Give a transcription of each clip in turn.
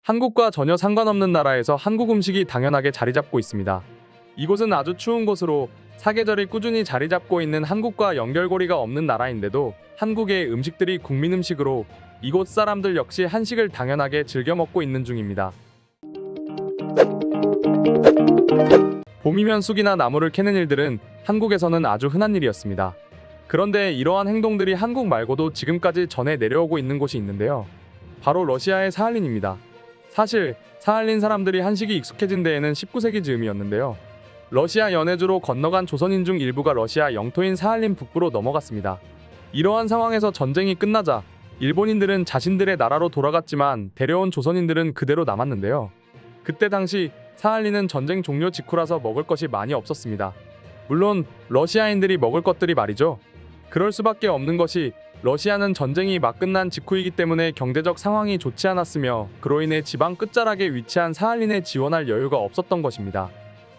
한국과 전혀 상관없는 나라에서 한국 음식이 당연하게 자리 잡고 있습니다. 이곳은 아주 추운 곳으로 사계절이 꾸준히 자리 잡고 있는 한국과 연결고리가 없는 나라인데도 한국의 음식들이 국민 음식으로 이곳 사람들 역시 한식을 당연하게 즐겨 먹고 있는 중입니다. 봄이면 쑥이나 나무를 캐는 일들은 한국에서는 아주 흔한 일이었습니다. 그런데 이러한 행동들이 한국 말고도 지금까지 전해 내려오고 있는 곳이 있는데요. 바로 러시아의 사할린입니다. 사실 사할린 사람들이 한식이 익숙해진 데에는 19세기 즈음이었는데요. 러시아 연해주로 건너간 조선인 중 일부가 러시아 영토인 사할린 북부로 넘어갔습니다. 이러한 상황에서 전쟁이 끝나자 일본인들은 자신들의 나라로 돌아갔지만 데려온 조선인들은 그대로 남았는데요. 그때 당시 사할린은 전쟁 종료 직후라서 먹을 것이 많이 없었습니다. 물론 러시아인들이 먹을 것들이 말이죠. 그럴 수밖에 없는 것이 러시아는 전쟁이 막 끝난 직후이기 때문에 경제적 상황이 좋지 않았으며 그로 인해 지방 끝자락에 위치한 사할린에 지원할 여유가 없었던 것입니다.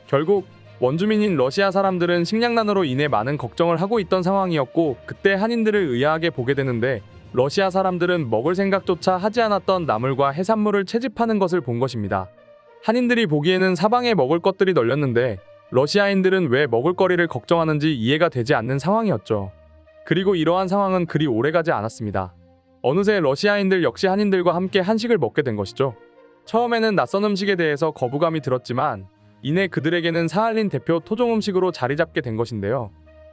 결국 원주민인 러시아 사람들은 식량난으로 인해 많은 걱정을 하고 있던 상황이었고 그때 한인들을 의아하게 보게 되는데 러시아 사람들은 먹을 생각조차 하지 않았던 나물과 해산물을 채집하는 것을 본 것입니다. 한인들이 보기에는 사방에 먹을 것들이 널렸는데 러시아인들은 왜 먹을거리를 걱정하는지 이해가 되지 않는 상황이었죠. 그리고 이러한 상황은 그리 오래가지 않았습니다. 어느새 러시아인들 역시 한인들과 함께 한식을 먹게 된 것이죠. 처음에는 낯선 음식에 대해서 거부감이 들었지만 이내 그들에게는 사할린 대표 토종 음식으로 자리 잡게 된 것인데요.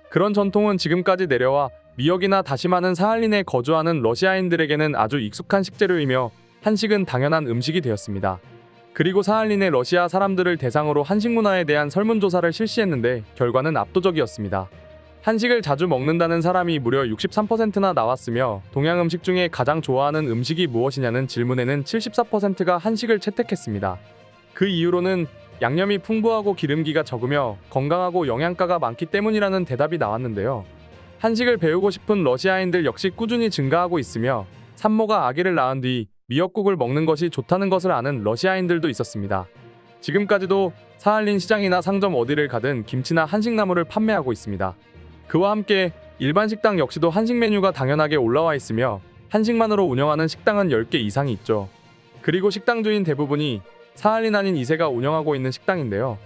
그런 전통은 지금까지 내려와 미역이나 다시마는 사할린에 거주하는 러시아인들에게는 아주 익숙한 식재료이며 한식은 당연한 음식이 되었습니다. 그리고 사할린의 러시아 사람들을 대상으로 한식 문화에 대한 설문조사를 실시했는데 결과는 압도적이었습니다. 한식을 자주 먹는다는 사람이 무려 63%나 나왔으며 동양 음식 중에 가장 좋아하는 음식이 무엇이냐는 질문에는 74%가 한식을 채택했습니다. 그 이유로는 양념이 풍부하고 기름기가 적으며 건강하고 영양가가 많기 때문이라는 대답이 나왔는데요. 한식을 배우고 싶은 러시아인들 역시 꾸준히 증가하고 있으며 산모가 아기를 낳은 뒤 미역국을 먹는 것이 좋다는 것을 아는 러시아인들도 있었습니다. 지금까지도 사할린 시장이나 상점 어디를 가든 김치나 한식나물을 판매하고 있습니다. 그와 함께 일반 식당 역시도 한식 메뉴가 당연하게 올라와 있으며 한식만으로 운영하는 식당은 10개 이상이 있죠. 그리고 식당 주인 대부분이 사할린 한인 2세가 운영하고 있는 식당인데요.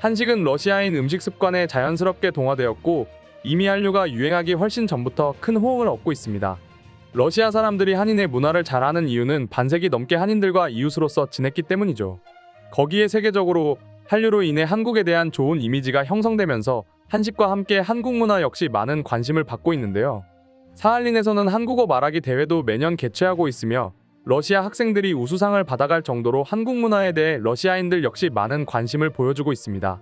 한식은 러시아인 음식 습관에 자연스럽게 동화되었고 이미 한류가 유행하기 훨씬 전부터 큰 호응을 얻고 있습니다. 러시아 사람들이 한인의 문화를 잘 아는 이유는 반세기 넘게 한인들과 이웃으로서 지냈기 때문이죠. 거기에 세계적으로 한류로 인해 한국에 대한 좋은 이미지가 형성되면서 한식과 함께 한국 문화 역시 많은 관심을 받고 있는데요. 사할린에서는 한국어 말하기 대회도 매년 개최하고 있으며 러시아 학생들이 우수상을 받아갈 정도로 한국 문화에 대해 러시아인들 역시 많은 관심을 보여주고 있습니다.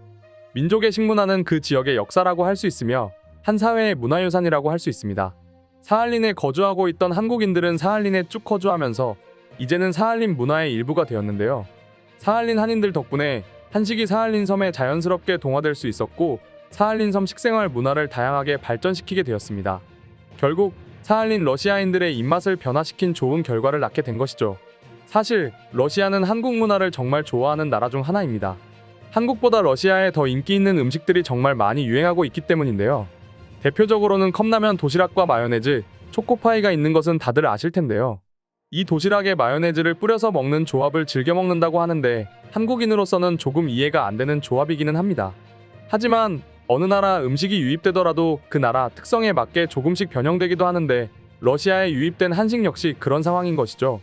민족의 식문화는 그 지역의 역사라고 할 수 있으며 한 사회의 문화유산이라고 할 수 있습니다. 사할린에 거주하고 있던 한국인들은 사할린에 쭉 거주하면서 이제는 사할린 문화의 일부가 되었는데요. 사할린 한인들 덕분에 한식이 사할린 섬에 자연스럽게 동화될 수 있었고 사할린 섬 식생활 문화를 다양하게 발전시키게 되었습니다. 결국 사할린 러시아인들의 입맛을 변화시킨 좋은 결과를 낳게 된 것이죠. 사실 러시아는 한국 문화를 정말 좋아하는 나라 중 하나입니다. 한국보다 러시아에 더 인기 있는 음식들이 정말 많이 유행하고 있기 때문인데요. 대표적으로는 컵라면, 도시락과 마요네즈, 초코파이가 있는 것은 다들 아실 텐데요. 이 도시락에 마요네즈를 뿌려서 먹는 조합을 즐겨 먹는다고 하는데 한국인으로서는 조금 이해가 안 되는 조합이기는 합니다. 하지만 어느 나라 음식이 유입되더라도 그 나라 특성에 맞게 조금씩 변형되기도 하는데 러시아에 유입된 한식 역시 그런 상황인 것이죠.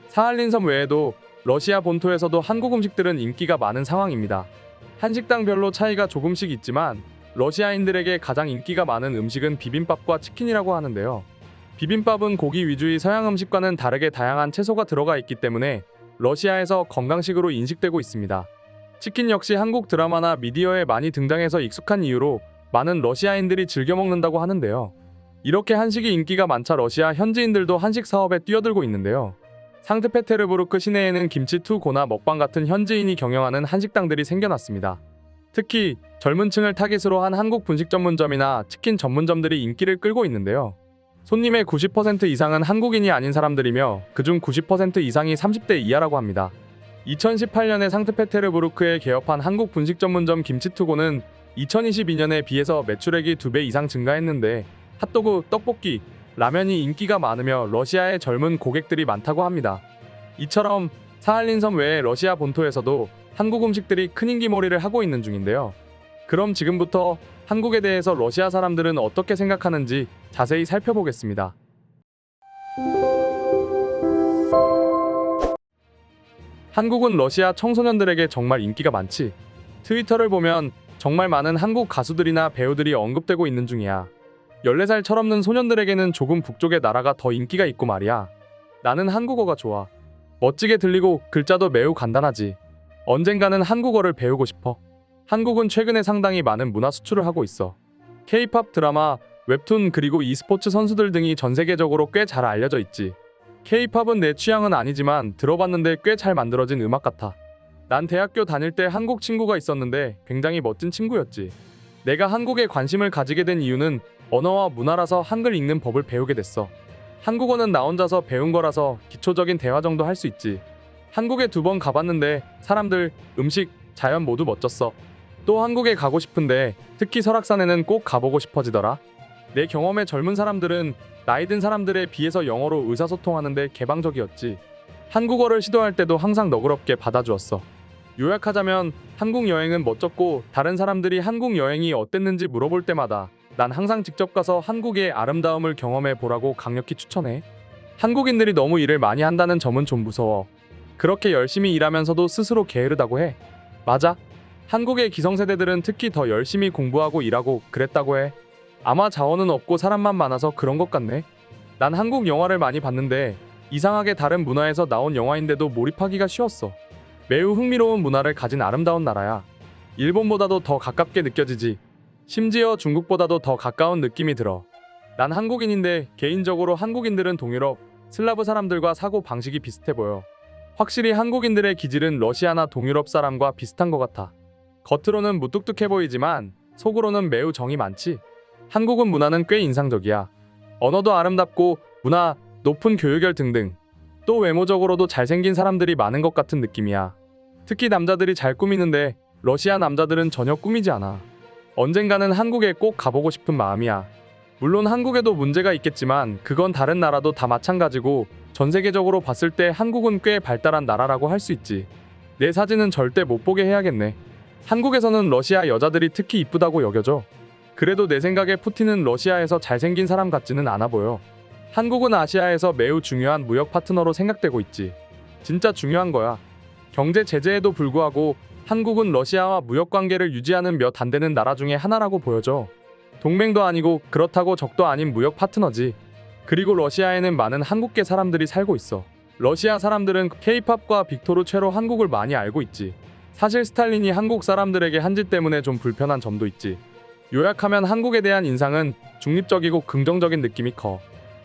사할린 섬 외에도 러시아 본토에서도 한국 음식들은 인기가 많은 상황입니다. 한식당별로 차이가 조금씩 있지만 러시아인들에게 가장 인기가 많은 음식은 비빔밥과 치킨이라고 하는데요. 비빔밥은 고기 위주의 서양 음식과는 다르게 다양한 채소가 들어가 있기 때문에 러시아에서 건강식으로 인식되고 있습니다. 치킨 역시 한국 드라마나 미디어에 많이 등장해서 익숙한 이유로 많은 러시아인들이 즐겨 먹는다고 하는데요. 이렇게 한식이 인기가 많자 러시아 현지인들도 한식 사업에 뛰어들고 있는데요. 상트페테르부르크 시내에는 김치2고나 먹방 같은 현지인이 경영하는 한식당들이 생겨났습니다. 특히 젊은 층을 타깃으로 한 한국 분식 전문점이나 치킨 전문점들이 인기를 끌고 있는데요. 손님의 90% 이상은 한국인이 아닌 사람들이며 그중 90% 이상이 30대 이하라고 합니다. 2018년에 상트페테르부르크에 개업한 한국 분식 전문점 김치2고는 2022년에 비해서 매출액이 2배 이상 증가했는데 핫도그, 떡볶이, 라면이 인기가 많으며 러시아에 젊은 고객들이 많다고 합니다. 이처럼 사할린 섬 외에 러시아 본토에서도 한국 음식들이 큰 인기몰이를 하고 있는 중인데요. 그럼 지금부터 한국에 대해서 러시아 사람들은 어떻게 생각하는지 자세히 살펴보겠습니다. 한국은 러시아 청소년들에게 정말 인기가 많지. 트위터를 보면 정말 많은 한국 가수들이나 배우들이 언급되고 있는 중이야. 14살 철없는 소년들에게는 조금 북쪽의 나라가 더 인기가 있고 말이야. 나는 한국어가 좋아. 멋지게 들리고 글자도 매우 간단하지. 언젠가는 한국어를 배우고 싶어. 한국은 최근에 상당히 많은 문화 수출을 하고 있어. K-팝 드라마, 웹툰 그리고 e스포츠 선수들 등이 전 세계적으로 꽤 잘 알려져 있지. K-팝은 내 취향은 아니지만 들어봤는데 꽤 잘 만들어진 음악 같아. 난 대학교 다닐 때 한국 친구가 있었는데 굉장히 멋진 친구였지. 내가 한국에 관심을 가지게 된 이유는 언어와 문화라서 한글 읽는 법을 배우게 됐어. 한국어는 나 혼자서 배운 거라서 기초적인 대화 정도 할 수 있지. 한국에 2번 가봤는데 사람들, 음식, 자연 모두 멋졌어. 또 한국에 가고 싶은데 특히 설악산에는 꼭 가보고 싶어지더라. 내 경험에 젊은 사람들은 나이 든 사람들에 비해서 영어로 의사소통하는데 개방적이었지. 한국어를 시도할 때도 항상 너그럽게 받아주었어. 요약하자면 한국 여행은 멋졌고 다른 사람들이 한국 여행이 어땠는지 물어볼 때마다 난 항상 직접 가서 한국의 아름다움을 경험해 보라고 강력히 추천해. 한국인들이 너무 일을 많이 한다는 점은 좀 무서워. 그렇게 열심히 일하면서도 스스로 게으르다고 해. 맞아. 한국의 기성세대들은 특히 더 열심히 공부하고 일하고 그랬다고 해. 아마 자원은 없고 사람만 많아서 그런 것 같네. 난 한국 영화를 많이 봤는데 이상하게 다른 문화에서 나온 영화인데도 몰입하기가 쉬웠어. 매우 흥미로운 문화를 가진 아름다운 나라야. 일본보다도 더 가깝게 느껴지지. 심지어 중국보다도 더 가까운 느낌이 들어. 난 한국인인데 개인적으로 한국인들은 동유럽, 슬라브 사람들과 사고 방식이 비슷해 보여. 확실히 한국인들의 기질은 러시아나 동유럽 사람과 비슷한 것 같아. 겉으로는 무뚝뚝해 보이지만 속으로는 매우 정이 많지. 한국은 문화는 꽤 인상적이야. 언어도 아름답고 문화, 높은 교육열 등등. 또 외모적으로도 잘생긴 사람들이 많은 것 같은 느낌이야. 특히 남자들이 잘 꾸미는데 러시아 남자들은 전혀 꾸미지 않아. 언젠가는 한국에 꼭 가보고 싶은 마음이야. 물론 한국에도 문제가 있겠지만 그건 다른 나라도 다 마찬가지고 전 세계적으로 봤을 때 한국은 꽤 발달한 나라라고 할 수 있지. 내 사진은 절대 못 보게 해야겠네. 한국에서는 러시아 여자들이 특히 이쁘다고 여겨져. 그래도 내 생각에 푸틴은 러시아에서 잘생긴 사람 같지는 않아 보여. 한국은 아시아에서 매우 중요한 무역 파트너로 생각되고 있지. 진짜 중요한 거야. 경제 제재에도 불구하고 한국은 러시아와 무역 관계를 유지하는 몇 안 되는 나라 중에 하나라고 보여져. 동맹도 아니고 그렇다고 적도 아닌 무역 파트너지. 그리고 러시아에는 많은 한국계 사람들이 살고 있어. 러시아 사람들은 K-팝과 빅토르 최로 한국을 많이 알고 있지. 사실 스탈린이 한국 사람들에게 한 짓 때문에 좀 불편한 점도 있지. 요약하면 한국에 대한 인상은 중립적이고 긍정적인 느낌이 커.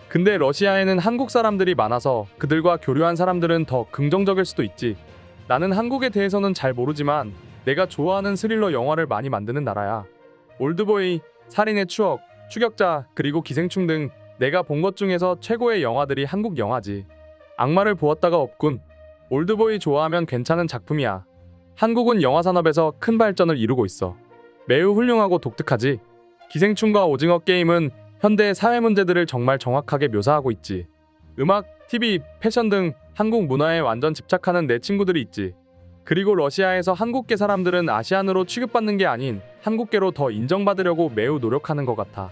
근데 러시아에는 한국 사람들이 많아서 그들과 교류한 사람들은 더 긍정적일 수도 있지. 나는 한국에 대해서는 잘 모르지만 내가 좋아하는 스릴러 영화를 많이 만드는 나라야. 올드보이, 살인의 추억, 추격자, 그리고 기생충 등 내가 본 것 중에서 최고의 영화들이 한국 영화지. 악마를 보았다가 없군. 올드보이 좋아하면 괜찮은 작품이야. 한국은 영화 산업에서 큰 발전을 이루고 있어. 매우 훌륭하고 독특하지. 기생충과 오징어 게임은 현대의 사회 문제들을 정말 정확하게 묘사하고 있지. 음악, TV, 패션 등 한국 문화에 완전 집착하는 내 친구들이 있지. 그리고 러시아에서 한국계 사람들은 아시안으로 취급받는 게 아닌 한국계로 더 인정받으려고 매우 노력하는 것 같아.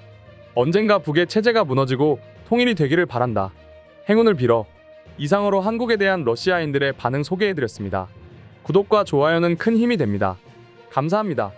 언젠가 북의 체제가 무너지고 통일이 되기를 바란다. 행운을 빌어. 이상으로 한국에 대한 러시아인들의 반응 소개해드렸습니다. 구독과 좋아요는 큰 힘이 됩니다. 감사합니다.